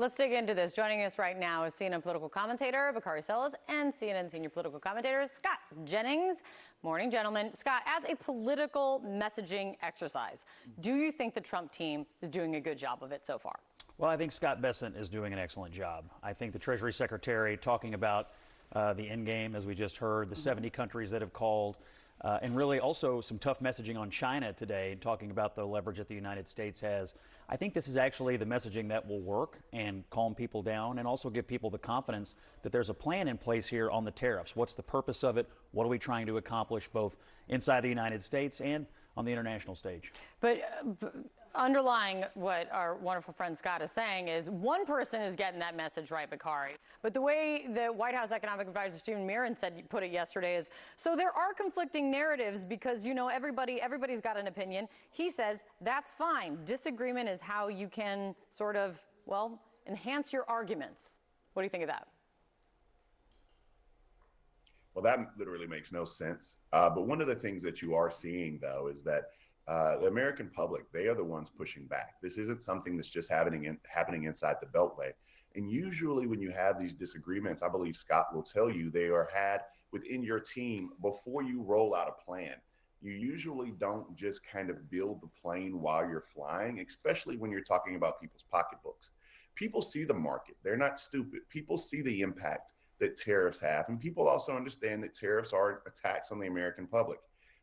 let's dig into this. Joining us right now is CNN political commentator Bakari Sellers and CNN senior political commentator Scott Jennings. Morning, gentlemen. Scott, as a political messaging exercise, do you think the Trump team is doing a good job of it so far? Well, I think Scott Bessent is doing an excellent job. I think the Treasury Secretary talking about the end game, as we just heard, the 70 countries that have called, and really also some tough messaging on China today, talking about the leverage that the United States has. I think this is actually the messaging that will work and calm people down and also give people the confidence that there's a plan in place here on the tariffs. What's the purpose of it? What are we trying to accomplish both inside the United States and on the international stage? But underlying what our wonderful friend Scott is saying is one person is getting that message right, Bakari. But the way the White House economic advisor Stephen Miron put it yesterday is, so there are conflicting narratives because, you know, everybody's got an opinion. He says that's fine. Disagreement is how you can sort of, well, enhance your arguments. What do you think of that? Well, that literally makes no sense. But one of the things that you are seeing, though, is that the American public, they are the ones pushing back. This isn't something that's just happening inside the Beltway. And usually when you have these disagreements, I believe Scott will tell you they are had within your team before you roll out a plan. You usually don't just kind of build the plane while you're flying, especially when you're talking about people's pocketbooks. People see the market. They're not stupid. People see the impact that tariffs have. And people also understand that tariffs are a tax on the American public.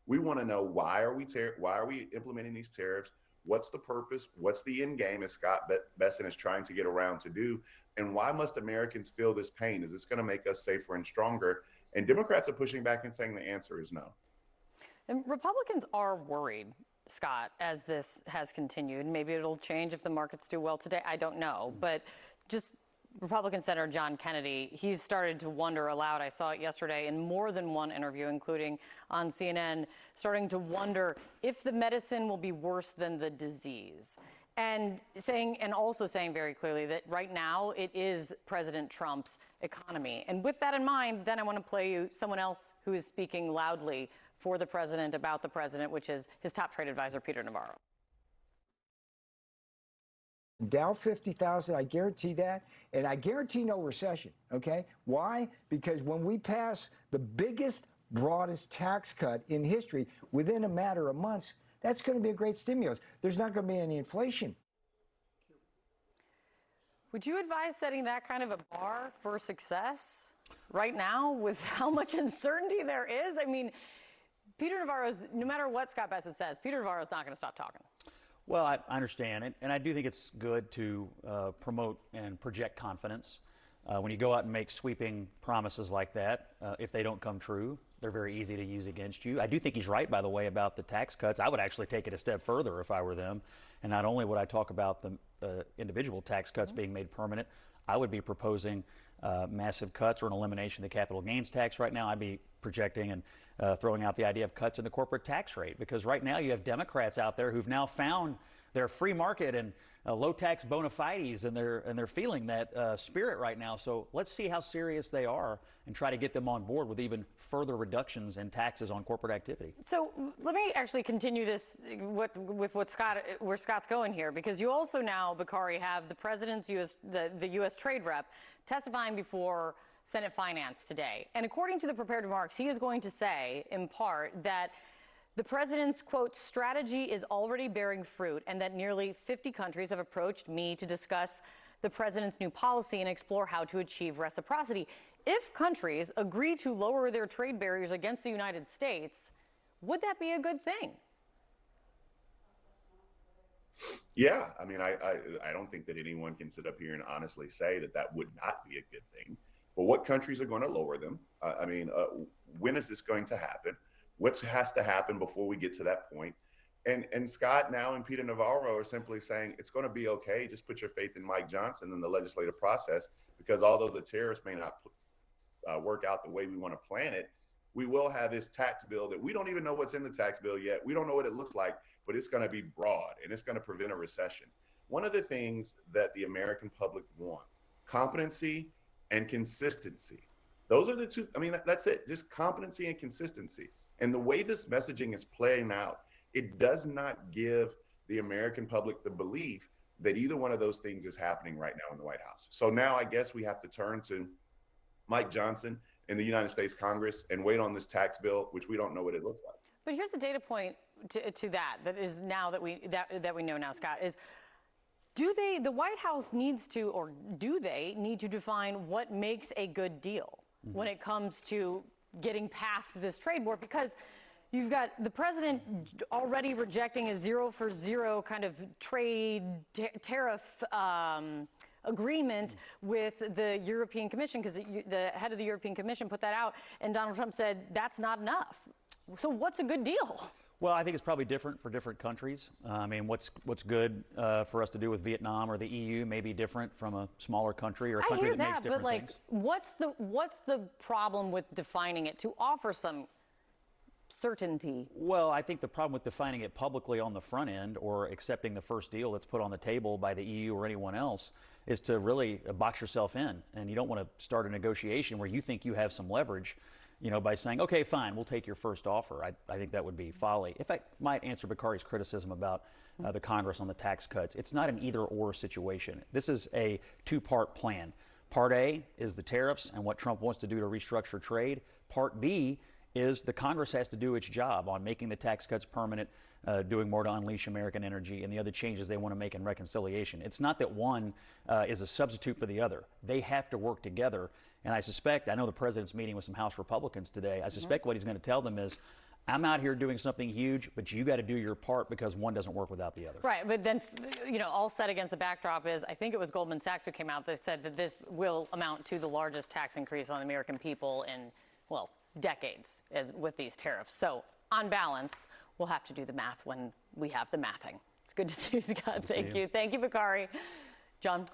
We want to know why are we implementing these tariffs? What's the purpose? What's the end game, as Scott Bessent is trying to get around to do? And why must Americans feel this pain? Is this going to make us safer and stronger? And Democrats are pushing back and saying the answer is no. And Republicans are worried, Scott, as this has continued. Maybe it'll change if the markets do well today. I don't know. But just Republican Senator John Kennedy, he's started to wonder aloud. I saw it yesterday in more than one interview, including on CNN, starting to wonder if the medicine will be worse than the disease. And also saying very clearly that right now it is President Trump's economy. And with that in mind, then I want to play you someone else who is speaking loudly for the president about the president, which is his top trade advisor, Peter Navarro. Dow 50,000, I guarantee that. And I guarantee no recession, okay? Why? Because when we pass the biggest, broadest tax cut in history within a matter of months, that's going to be a great stimulus. There's not going to be any inflation. Would you advise setting that kind of a bar for success right now with how much uncertainty there is? I mean, Peter Navarro's, no matter what Scott Bessent says, Peter Navarro's not going to stop talking. Well, I understand, and I do think it's good to promote and project confidence. When you go out and make sweeping promises like that, if they don't come true, they're very easy to use against you. I do think he's right, by the way, about the tax cuts. I would actually take it a step further if I were them. And not only would I talk about the individual tax cuts being made permanent, I would be proposing massive cuts or an elimination of the capital gains tax right now. I'd be projecting and throwing out the idea of cuts in the corporate tax rate, because right now you have Democrats out there who've now found their free market and low tax bona fides, and they're feeling that spirit right now. So let's see how serious they are and try to get them on board with even further reductions in taxes on corporate activity. So let me actually continue this with where Scott's going here, because you also now, Bakari, have the president's the U.S. trade rep testifying before Senate Finance today. And according to the prepared remarks, he is going to say, in part, that the president's, quote, strategy is already bearing fruit, and that nearly 50 countries have approached me to discuss the president's new policy and explore how to achieve reciprocity. If countries agree to lower their trade barriers against the United States, would that be a good thing? Yeah, I mean, I don't think that anyone can sit up here and honestly say that that would not be a good thing. But what countries are going to lower them? When is this going to happen? What has to happen before we get to that point? And Scott now and Peter Navarro are simply saying it's going to be okay. Just put your faith in Mike Johnson and the legislative process, because although the tariffs may not work out the way we want to plan it, we will have this tax bill that we don't even know what's in the tax bill yet. We don't know what it looks like, but it's going to be broad and it's going to prevent a recession. One of the things that the American public want, competency and consistency. Those are the two. I mean, that's it. Just competency and consistency. And the way this messaging is playing out, it does not give the American public the belief that either one of those things is happening right now in the White House. So now I guess we have to turn to Mike Johnson in the United States Congress and wait on this tax bill, which we don't know what it looks like. But here's a data point to that is now that we know now, Scott, is the White House needs to, or do they need to define what makes a good deal when it comes to getting past this trade war? Because you've got the president already rejecting a 0-for-0 kind of trade tariff agreement with the European Commission, because the head of the European Commission put that out, and Donald Trump said that's not enough. So what's a good deal? Well, I think it's probably different for different countries. I mean, what's good for us to do with Vietnam or the EU may be different from a smaller country or a country that makes different but things. what's the problem with defining it to offer some certainty? Well, I think the problem with defining it publicly on the front end or accepting the first deal that's put on the table by the EU or anyone else is to really box yourself in. And you don't want to start a negotiation where you think you have some leverage, by saying, okay, fine, we'll take your first offer. I think that would be folly. If I might answer Bakari's criticism about the Congress on the tax cuts, it's not an either-or situation. This is a two-part plan. Part A is the tariffs and what Trump wants to do to restructure trade. Part B is the Congress has to do its job on making the tax cuts permanent, doing more to unleash American energy, and the other changes they want to make in reconciliation. It's not that one is a substitute for the other. They have to work together. And I know the president's meeting with some House Republicans today. I suspect what he's going to tell them is, I'm out here doing something huge, but you got to do your part because one doesn't work without the other. Right, but then, all set against the backdrop is, I think it was Goldman Sachs who came out that said that this will amount to the largest tax increase on the American people in, decades with these tariffs. So, on balance, we'll have to do the math when we have the mathing. It's good to see you, Scott. Thank you. Thank you, Bakari. John?